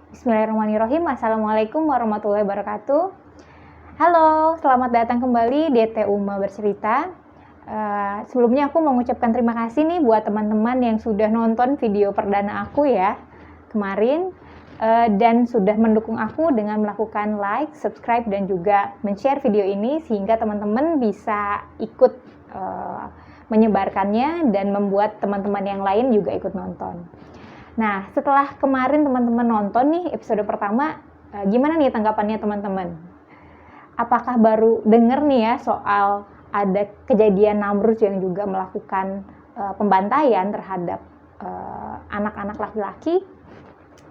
Bismillahirrahmanirrahim. Assalamualaikum warahmatullahi wabarakatuh. Halo, selamat datang kembali di DT Uma Bercerita. Sebelumnya aku mengucapkan terima kasih nih buat teman-teman yang sudah nonton video perdana aku ya kemarin dan sudah mendukung aku dengan melakukan like, subscribe dan juga men-share video ini sehingga teman-teman bisa ikut menyebarkannya dan membuat teman-teman yang lain juga ikut nonton. Nah, setelah kemarin teman-teman nonton nih episode pertama, gimana nih tanggapannya teman-teman? Apakah baru denger nih ya soal ada kejadian Namrud yang juga melakukan pembantaian terhadap anak-anak laki-laki?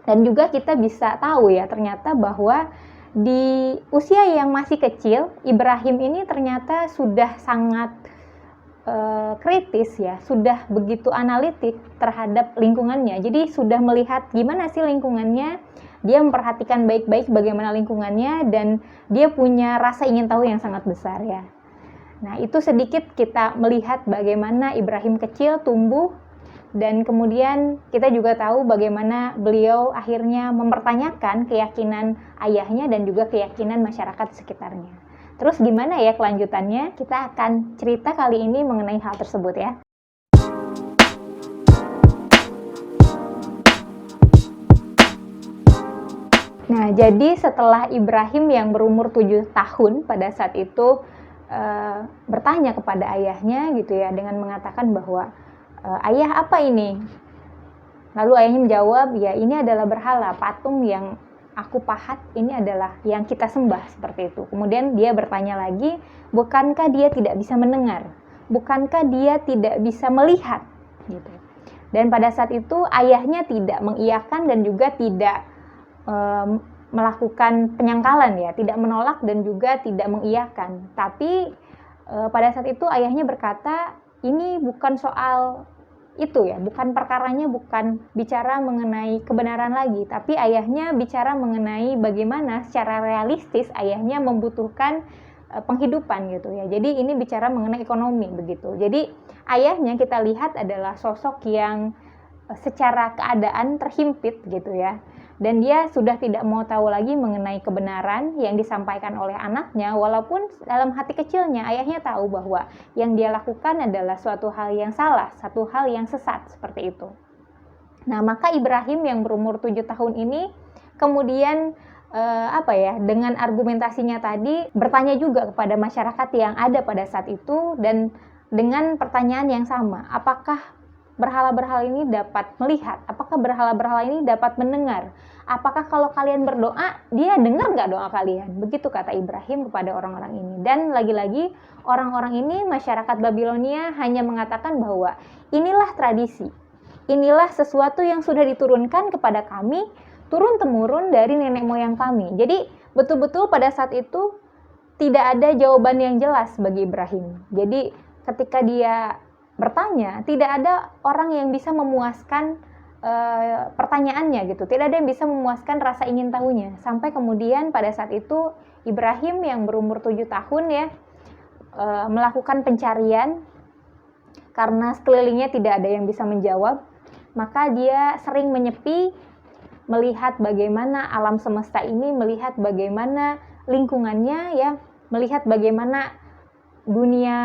Dan juga kita bisa tahu ya ternyata bahwa di usia yang masih kecil, Ibrahim ini ternyata sudah sangat kritis ya, sudah begitu analitik terhadap lingkungannya. Jadi sudah melihat gimana sih lingkungannya, dia memperhatikan baik-baik bagaimana lingkungannya dan dia punya rasa ingin tahu yang sangat besar ya. Nah, itu sedikit kita melihat bagaimana Ibrahim kecil tumbuh dan kemudian kita juga tahu bagaimana beliau akhirnya mempertanyakan keyakinan ayahnya dan juga keyakinan masyarakat sekitarnya. Terus gimana ya kelanjutannya? Kita akan cerita kali ini mengenai hal tersebut ya. Nah, jadi setelah Ibrahim yang berumur 7 tahun pada saat itu bertanya kepada ayahnya gitu ya dengan mengatakan bahwa ayah apa ini? Lalu ayahnya menjawab, ya ini adalah berhala, patung yang aku pahat, ini adalah yang kita sembah, seperti itu. Kemudian dia bertanya lagi, bukankah dia tidak bisa mendengar? Bukankah dia tidak bisa melihat? Gitu. Dan pada saat itu ayahnya tidak mengiyakan dan juga tidak melakukan penyangkalan ya, tidak menolak dan juga tidak mengiyakan. Tapi pada saat itu ayahnya berkata, ini bukan soal itu ya, bukan perkaranya, bukan bicara mengenai kebenaran lagi, tapi ayahnya bicara mengenai bagaimana secara realistis ayahnya membutuhkan penghidupan gitu ya. Jadi ini bicara mengenai ekonomi begitu. Jadi ayahnya kita lihat adalah sosok yang secara keadaan terhimpit gitu ya. Dan dia sudah tidak mau tahu lagi mengenai kebenaran yang disampaikan oleh anaknya, walaupun dalam hati kecilnya ayahnya tahu bahwa yang dia lakukan adalah suatu hal yang salah, satu hal yang sesat seperti itu. Nah, maka Ibrahim yang berumur 7 tahun ini kemudian dengan argumentasinya tadi bertanya juga kepada masyarakat yang ada pada saat itu dan dengan pertanyaan yang sama, apakah berhala-berhala ini dapat melihat? Apakah berhala-berhala ini dapat mendengar? Apakah kalau kalian berdoa, dia dengar nggak doa kalian? Begitu kata Ibrahim kepada orang-orang ini. Dan lagi-lagi orang-orang ini, masyarakat Babilonia hanya mengatakan bahwa inilah tradisi. Inilah sesuatu yang sudah diturunkan kepada kami, turun-temurun dari nenek moyang kami. Jadi betul-betul pada saat itu tidak ada jawaban yang jelas bagi Ibrahim. Jadi ketika dia bertanya, tidak ada orang yang bisa memuaskan pertanyaannya gitu, tidak ada yang bisa memuaskan rasa ingin tahunya, sampai kemudian pada saat itu Ibrahim yang berumur 7 tahun ya melakukan pencarian karena sekelilingnya tidak ada yang bisa menjawab, maka dia sering menyepi melihat bagaimana alam semesta ini, melihat bagaimana lingkungannya ya, melihat bagaimana dunia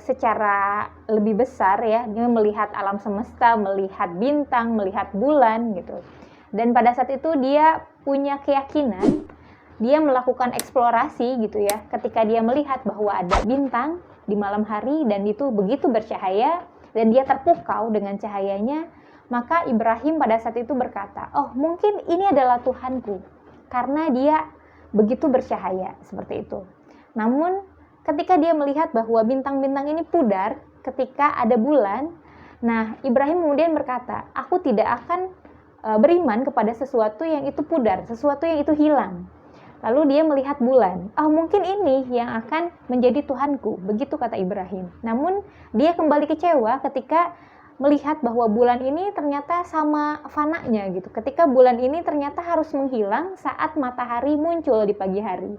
secara lebih besar ya, dia melihat alam semesta, melihat bintang, melihat bulan gitu. Dan pada saat itu dia punya keyakinan, dia melakukan eksplorasi gitu ya, ketika dia melihat bahwa ada bintang di malam hari dan itu begitu bercahaya dan dia terpukau dengan cahayanya, maka Ibrahim pada saat itu berkata, oh mungkin ini adalah Tuhanku karena dia begitu bercahaya, seperti itu. Namun ketika dia melihat bahwa bintang-bintang ini pudar ketika ada bulan, nah Ibrahim kemudian berkata, aku tidak akan beriman kepada sesuatu yang itu pudar, sesuatu yang itu hilang. Lalu dia melihat bulan, mungkin ini yang akan menjadi Tuhanku, begitu kata Ibrahim. Namun dia kembali kecewa ketika melihat bahwa bulan ini ternyata sama fananya gitu. Ketika bulan ini ternyata harus menghilang saat matahari muncul di pagi hari.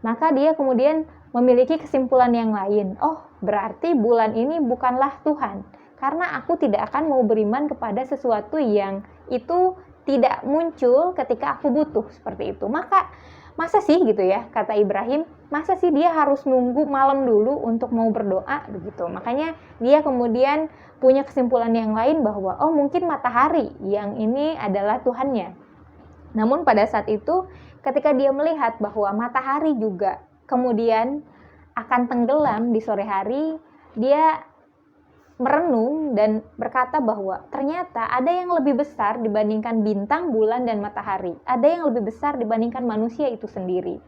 Maka dia kemudian memiliki kesimpulan yang lain. Oh, berarti bulan ini bukanlah Tuhan. Karena aku tidak akan mau beriman kepada sesuatu yang itu tidak muncul ketika aku butuh, seperti itu. Masa sih gitu ya, kata Ibrahim, masa sih dia harus nunggu malam dulu untuk mau berdoa begitu. Makanya dia kemudian punya kesimpulan yang lain bahwa oh mungkin matahari yang ini adalah Tuhannya. Namun pada saat itu ketika dia melihat bahwa matahari juga kemudian akan tenggelam di sore hari, dia merenung dan berkata bahwa ternyata ada yang lebih besar dibandingkan bintang, bulan, dan matahari. Ada yang lebih besar dibandingkan manusia itu sendiri.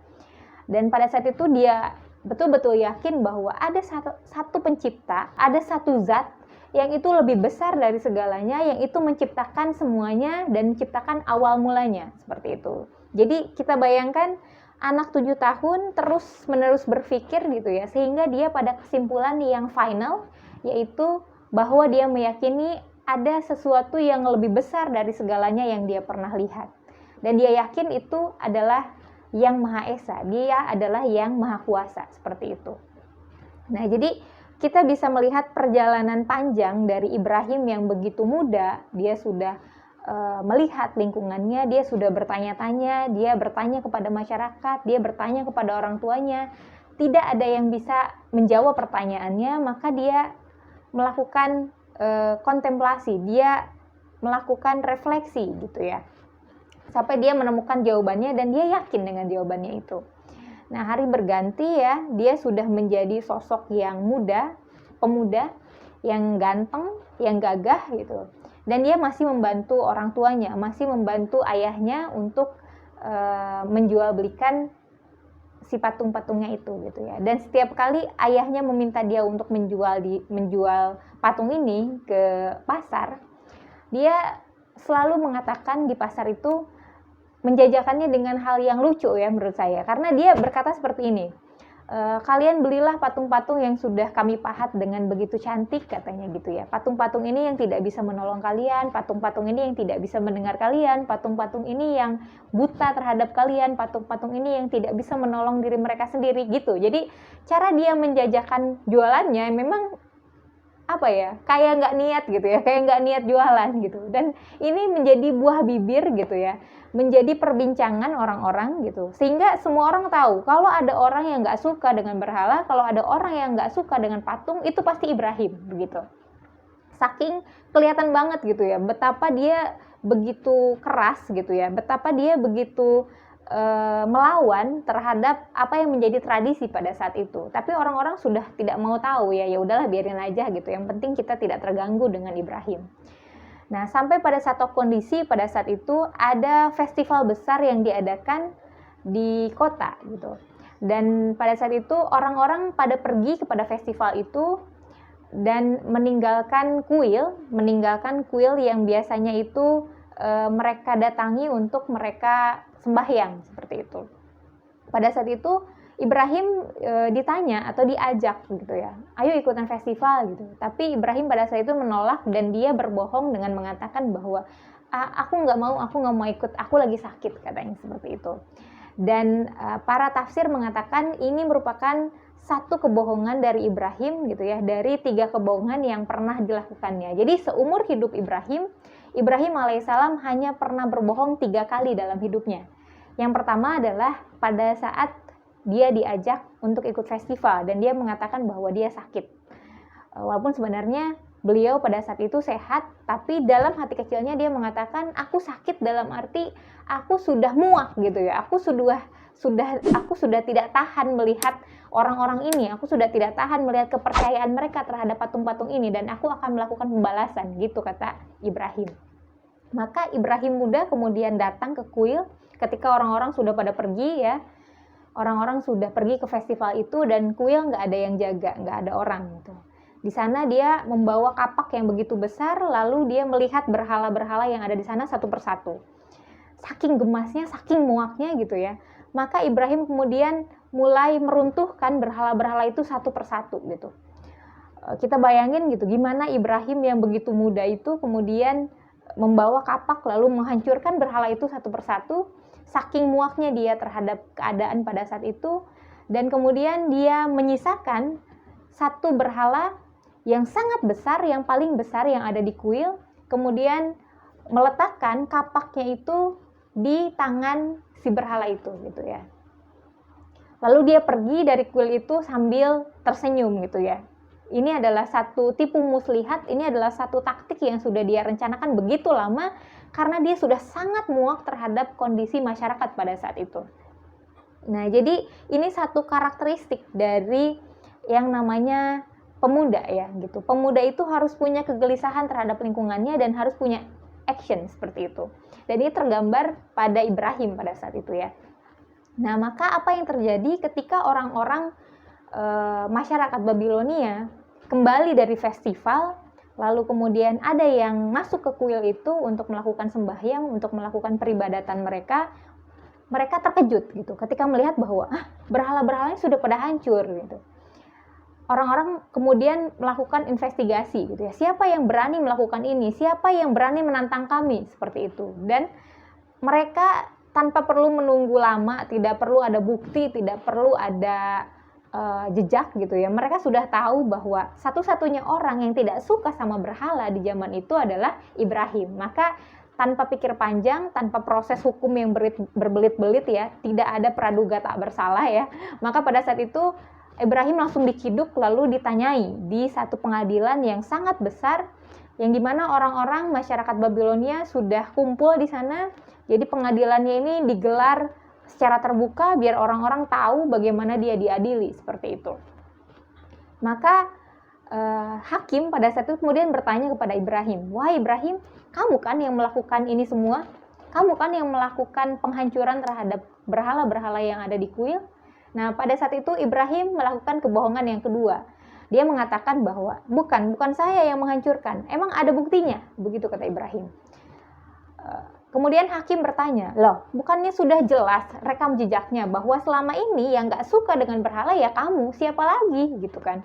Dan pada saat itu dia betul-betul yakin bahwa ada satu pencipta, ada satu zat yang itu lebih besar dari segalanya, yang itu menciptakan semuanya dan menciptakan awal mulanya, seperti itu. Jadi kita bayangkan anak 7 tahun terus-menerus berpikir gitu ya, sehingga dia pada kesimpulan yang final, yaitu bahwa dia meyakini ada sesuatu yang lebih besar dari segalanya yang dia pernah lihat. Dan dia yakin itu adalah yang Maha Esa, dia adalah yang Maha Kuasa, seperti itu. Nah, jadi kita bisa melihat perjalanan panjang dari Ibrahim yang begitu muda, dia sudah melihat lingkungannya, dia sudah bertanya-tanya, dia bertanya kepada masyarakat, dia bertanya kepada orang tuanya, tidak ada yang bisa menjawab pertanyaannya, maka dia melakukan kontemplasi, dia melakukan refleksi gitu ya, sampai dia menemukan jawabannya dan dia yakin dengan jawabannya itu. Nah, hari berganti ya, dia sudah menjadi sosok yang muda, pemuda, yang ganteng, yang gagah gitu. Dan dia masih membantu orang tuanya, masih membantu ayahnya untuk menjual belikan si patung-patungnya itu gitu ya. Dan setiap kali ayahnya meminta dia untuk menjual patung ini ke pasar, dia selalu mengatakan di pasar itu menjajakannya dengan hal yang lucu ya menurut saya. Karena dia berkata seperti ini, kalian belilah patung-patung yang sudah kami pahat dengan begitu cantik, katanya gitu ya. Patung-patung ini yang tidak bisa menolong kalian, patung-patung ini yang tidak bisa mendengar kalian, patung-patung ini yang buta terhadap kalian, patung-patung ini yang tidak bisa menolong diri mereka sendiri gitu. Jadi cara dia menjajakan jualannya memang apa ya, kayak nggak niat gitu ya, kayak nggak niat jualan gitu. Dan ini menjadi buah bibir gitu ya, menjadi perbincangan orang-orang gitu, sehingga semua orang tahu kalau ada orang yang nggak suka dengan berhala, kalau ada orang yang nggak suka dengan patung, itu pasti Ibrahim begitu. Saking kelihatan banget gitu ya, betapa dia begitu keras gitu ya, betapa dia begitu melawan terhadap apa yang menjadi tradisi pada saat itu. Tapi orang-orang sudah tidak mau tahu ya, ya udahlah biarin aja gitu. Yang penting kita tidak terganggu dengan Ibrahim. Nah, sampai pada satu kondisi pada saat itu ada festival besar yang diadakan di kota gitu. Dan pada saat itu orang-orang pada pergi kepada festival itu dan meninggalkan kuil yang biasanya itu mereka datangi untuk mereka sembahyang, seperti itu. Pada saat itu Ibrahim ditanya atau diajak gitu ya, ayo ikutan festival gitu. Tapi Ibrahim pada saat itu menolak dan dia berbohong dengan mengatakan bahwa aku nggak mau ikut, aku lagi sakit, katanya seperti itu. Dan para tafsir mengatakan ini merupakan satu kebohongan dari Ibrahim gitu ya, dari 3 kebohongan yang pernah dilakukannya. Jadi seumur hidup Ibrahim alaihissalam hanya pernah berbohong 3 kali dalam hidupnya. Yang pertama adalah pada saat dia diajak untuk ikut festival dan dia mengatakan bahwa dia sakit. Walaupun sebenarnya beliau pada saat itu sehat, tapi dalam hati kecilnya dia mengatakan aku sakit dalam arti aku sudah muak gitu ya. Aku sudah tidak tahan melihat orang-orang ini, aku sudah tidak tahan melihat kepercayaan mereka terhadap patung-patung ini dan aku akan melakukan pembalasan gitu, kata Ibrahim. Maka Ibrahim muda kemudian datang ke kuil ketika orang-orang sudah pada pergi ya. Orang-orang sudah pergi ke festival itu dan kuil nggak ada yang jaga, nggak ada orang gitu. Di sana dia membawa kapak yang begitu besar, lalu dia melihat berhala-berhala yang ada di sana satu persatu. Saking gemasnya, saking muaknya gitu ya. Maka Ibrahim kemudian mulai meruntuhkan berhala-berhala itu satu persatu gitu. Kita bayangin gitu, gimana Ibrahim yang begitu muda itu kemudian membawa kapak lalu menghancurkan berhala itu satu persatu. Saking muaknya dia terhadap keadaan pada saat itu, dan kemudian dia menyisakan satu berhala yang sangat besar, yang paling besar yang ada di kuil. Kemudian meletakkan kapaknya itu di tangan si berhala itu gitu ya. Lalu dia pergi dari kuil itu sambil tersenyum gitu ya. Ini adalah satu tipu muslihat, ini adalah satu taktik yang sudah dia rencanakan begitu lama karena dia sudah sangat muak terhadap kondisi masyarakat pada saat itu. Nah, jadi ini satu karakteristik dari yang namanya pemuda ya gitu. Pemuda itu harus punya kegelisahan terhadap lingkungannya dan harus punya action seperti itu. Dan ini tergambar pada Ibrahim pada saat itu ya. Nah, maka apa yang terjadi ketika orang-orang masyarakat Babilonia kembali dari festival, lalu kemudian ada yang masuk ke kuil itu untuk melakukan sembahyang, untuk melakukan peribadatan mereka terkejut gitu ketika melihat bahwa berhala-berhalanya sudah pada hancur gitu. Orang-orang kemudian melakukan investigasi gitu ya. Siapa yang berani melakukan ini? Siapa yang berani menantang kami? Seperti itu. Dan mereka tanpa perlu menunggu lama, tidak perlu ada bukti, tidak perlu ada jejak gitu ya. Mereka sudah tahu bahwa satu-satunya orang yang tidak suka sama berhala di zaman itu adalah Ibrahim. Maka tanpa pikir panjang, tanpa proses hukum yang berbelit-belit ya, tidak ada praduga tak bersalah ya. Maka pada saat itu Ibrahim langsung diciduk lalu ditanyai di satu pengadilan yang sangat besar, yang dimana orang-orang masyarakat Babilonia sudah kumpul di sana. Jadi pengadilannya ini digelar secara terbuka biar orang-orang tahu bagaimana dia diadili seperti itu. Maka hakim pada saat itu kemudian bertanya kepada Ibrahim, "Wahai Ibrahim, kamu kan yang melakukan ini semua? Kamu kan yang melakukan penghancuran terhadap berhala-berhala yang ada di kuil?" Nah, pada saat itu Ibrahim melakukan kebohongan yang kedua. Dia mengatakan bahwa bukan saya yang menghancurkan. Emang ada buktinya? Begitu kata Ibrahim. Kemudian hakim bertanya, "Loh, bukannya sudah jelas rekam jejaknya bahwa selama ini yang gak suka dengan berhala ya kamu, siapa lagi?" gitu kan.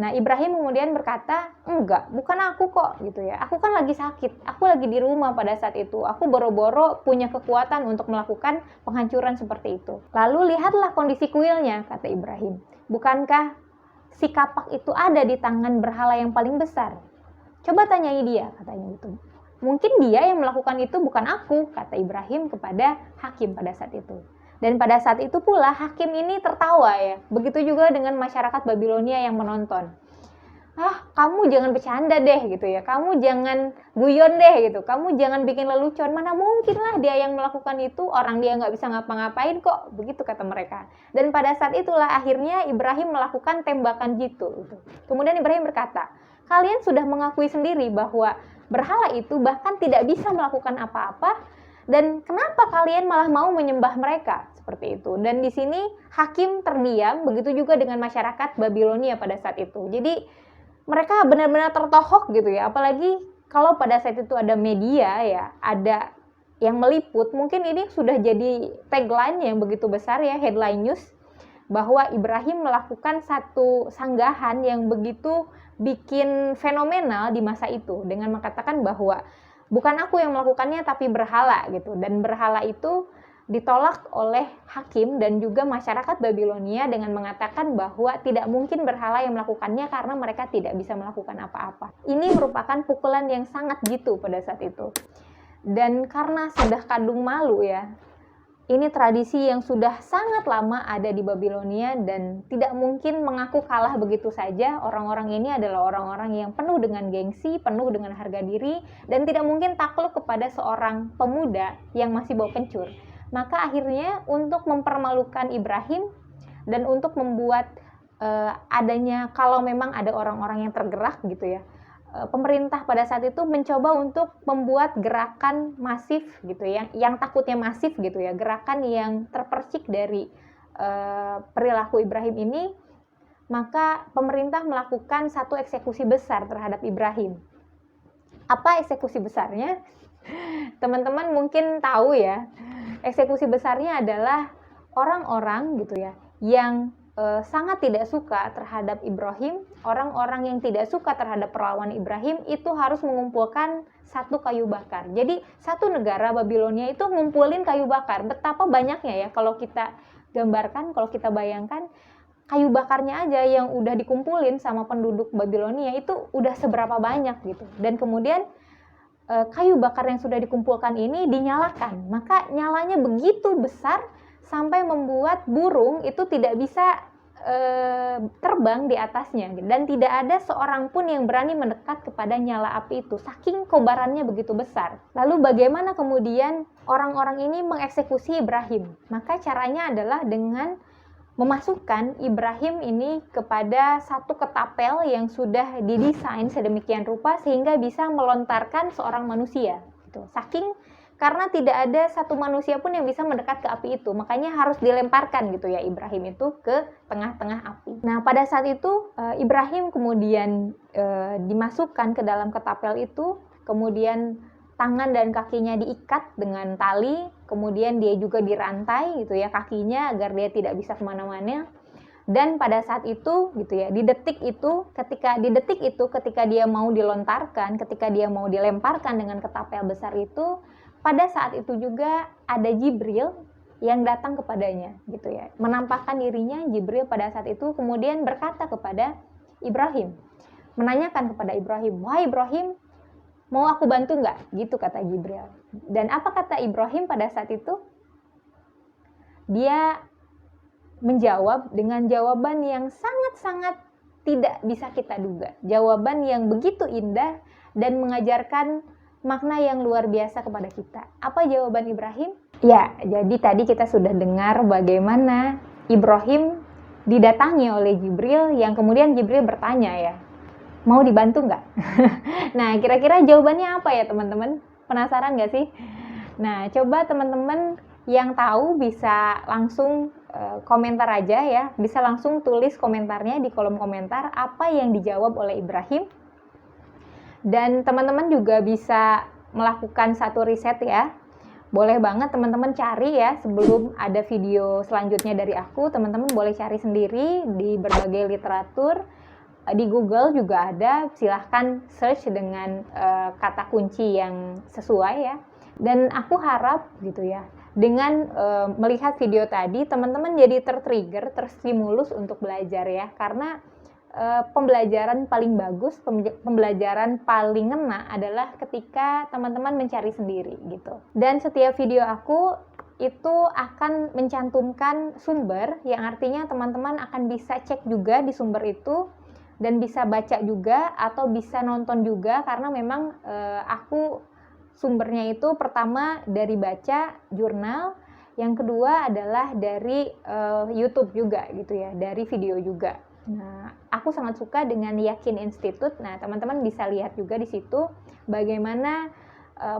Nah, Ibrahim kemudian berkata, "Enggak, bukan aku kok," gitu ya. "Aku kan lagi sakit, aku lagi di rumah pada saat itu. Aku boro-boro punya kekuatan untuk melakukan penghancuran seperti itu." "Lalu lihatlah kondisi kuilnya," kata Ibrahim. "Bukankah si kapak itu ada di tangan berhala yang paling besar? Coba tanyai dia," katanya itu. "Mungkin dia yang melakukan itu, bukan aku," kata Ibrahim kepada hakim pada saat itu. Dan pada saat itu pula hakim ini tertawa ya. Begitu juga dengan masyarakat Babilonia yang menonton. Kamu jangan bercanda deh gitu ya. Kamu jangan guyon deh gitu. Kamu jangan bikin lelucon. Mana mungkin lah dia yang melakukan itu. Orang dia nggak bisa ngapa-ngapain kok. Begitu kata mereka. Dan pada saat itulah akhirnya Ibrahim melakukan tembakan gitu. Kemudian Ibrahim berkata, "Kalian sudah mengakui sendiri bahwa berhala itu bahkan tidak bisa melakukan apa-apa, dan kenapa kalian malah mau menyembah mereka?" Seperti itu. Dan di sini hakim terdiam, begitu juga dengan masyarakat Babilonia pada saat itu. Jadi mereka benar-benar tertohok gitu ya. Apalagi kalau pada saat itu ada media ya, ada yang meliput, mungkin ini sudah jadi tagline yang begitu besar ya, headline news, bahwa Ibrahim melakukan satu sanggahan yang begitu bikin fenomenal di masa itu dengan mengatakan bahwa bukan aku yang melakukannya tapi berhala gitu. Dan berhala itu ditolak oleh hakim dan juga masyarakat Babilonia dengan mengatakan bahwa tidak mungkin berhala yang melakukannya karena mereka tidak bisa melakukan apa-apa. Ini merupakan pukulan yang sangat jitu pada saat itu. Dan karena sudah kadung malu ya, ini tradisi yang sudah sangat lama ada di Babilonia dan tidak mungkin mengaku kalah begitu saja. Orang-orang ini adalah orang-orang yang penuh dengan gengsi, penuh dengan harga diri, dan tidak mungkin takluk kepada seorang pemuda yang masih bau kencur. Maka akhirnya untuk mempermalukan Ibrahim dan untuk membuat adanya, kalau memang ada orang-orang yang tergerak gitu ya, pemerintah pada saat itu mencoba untuk membuat gerakan masif gitu ya, yang takutnya masif gitu ya, gerakan yang terpercik dari perilaku Ibrahim ini. Maka pemerintah melakukan satu eksekusi besar terhadap Ibrahim. Apa eksekusi besarnya? Teman-teman mungkin tahu ya, eksekusi besarnya adalah orang-orang gitu ya yang sangat tidak suka terhadap Ibrahim. Orang-orang yang tidak suka terhadap perlawanan Ibrahim itu harus mengumpulkan satu kayu bakar. Jadi satu negara Babilonia itu ngumpulin kayu bakar. Betapa banyaknya ya kalau kita gambarkan, kalau kita bayangkan, kayu bakarnya aja yang udah dikumpulin sama penduduk Babilonia itu udah seberapa banyak gitu. Dan kemudian kayu bakar yang sudah dikumpulkan ini dinyalakan. Maka nyalanya begitu besar sampai membuat burung itu tidak bisa terbang di atasnya, dan tidak ada seorang pun yang berani mendekat kepada nyala api itu, saking kobarannya begitu besar. Lalu bagaimana kemudian orang-orang ini mengeksekusi Ibrahim? Maka caranya adalah dengan memasukkan Ibrahim ini kepada satu ketapel yang sudah didesain sedemikian rupa sehingga bisa melontarkan seorang manusia. Gitu. Karena tidak ada satu manusia pun yang bisa mendekat ke api itu, makanya harus dilemparkan gitu ya Ibrahim itu ke tengah-tengah api. Nah, pada saat itu Ibrahim kemudian dimasukkan ke dalam ketapel itu, kemudian tangan dan kakinya diikat dengan tali, kemudian dia juga dirantai gitu ya kakinya agar dia tidak bisa kemana-mana. Dan pada saat itu gitu ya, di detik itu ketika dia mau dilontarkan, ketika dia mau dilemparkan dengan ketapel besar itu, pada saat itu juga ada Jibril yang datang kepadanya gitu ya. Menampakkan dirinya Jibril pada saat itu, kemudian berkata kepada Ibrahim, menanyakan kepada Ibrahim, "Wahai Ibrahim, mau aku bantu nggak?" Gitu kata Jibril. Dan apa kata Ibrahim pada saat itu? Dia menjawab dengan jawaban yang sangat-sangat tidak bisa kita duga. Jawaban yang begitu indah dan mengajarkan makna yang luar biasa kepada kita. Apa jawaban Ibrahim? Ya, jadi tadi kita sudah dengar bagaimana Ibrahim didatangi oleh Jibril, yang kemudian Jibril bertanya ya, mau dibantu nggak? Nah, kira-kira jawabannya apa ya teman-teman? Penasaran nggak sih? Nah, coba teman-teman yang tahu bisa langsung komentar aja ya, bisa langsung tulis komentarnya di kolom komentar apa yang dijawab oleh Ibrahim. Dan teman-teman juga bisa melakukan satu riset ya. Boleh banget teman-teman cari ya, sebelum ada video selanjutnya dari aku, teman-teman boleh cari sendiri di berbagai literatur. Di Google juga ada, silahkan search dengan kata kunci yang sesuai ya. Dan aku harap gitu ya, dengan melihat video tadi, teman-teman jadi tertrigger, terstimulus untuk belajar ya. Karena pembelajaran paling bagus, pembelajaran paling ngena adalah ketika teman-teman mencari sendiri gitu. Dan setiap video aku itu akan mencantumkan sumber, yang artinya teman-teman akan bisa cek juga di sumber itu dan bisa baca juga atau bisa nonton juga, karena memang aku sumbernya itu pertama dari baca jurnal, yang kedua adalah dari YouTube juga gitu ya, dari video juga. Nah, aku sangat suka dengan Yakin Institute. Nah, teman-teman bisa lihat juga di situ bagaimana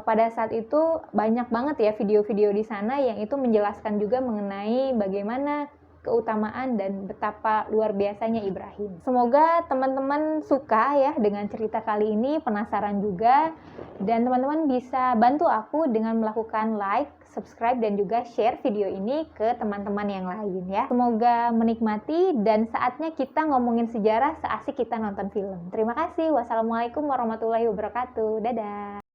pada saat itu banyak banget ya video-video di sana yang itu menjelaskan juga mengenai bagaimana keutamaan dan betapa luar biasanya Ibrahim. Semoga teman-teman suka ya dengan cerita kali ini, penasaran juga, dan teman-teman bisa bantu aku dengan melakukan like, subscribe, dan juga share video ini ke teman-teman yang lain ya. Semoga menikmati, dan saatnya kita ngomongin sejarah seasik kita nonton film. Terima kasih. Wassalamualaikum warahmatullahi wabarakatuh. Dadah.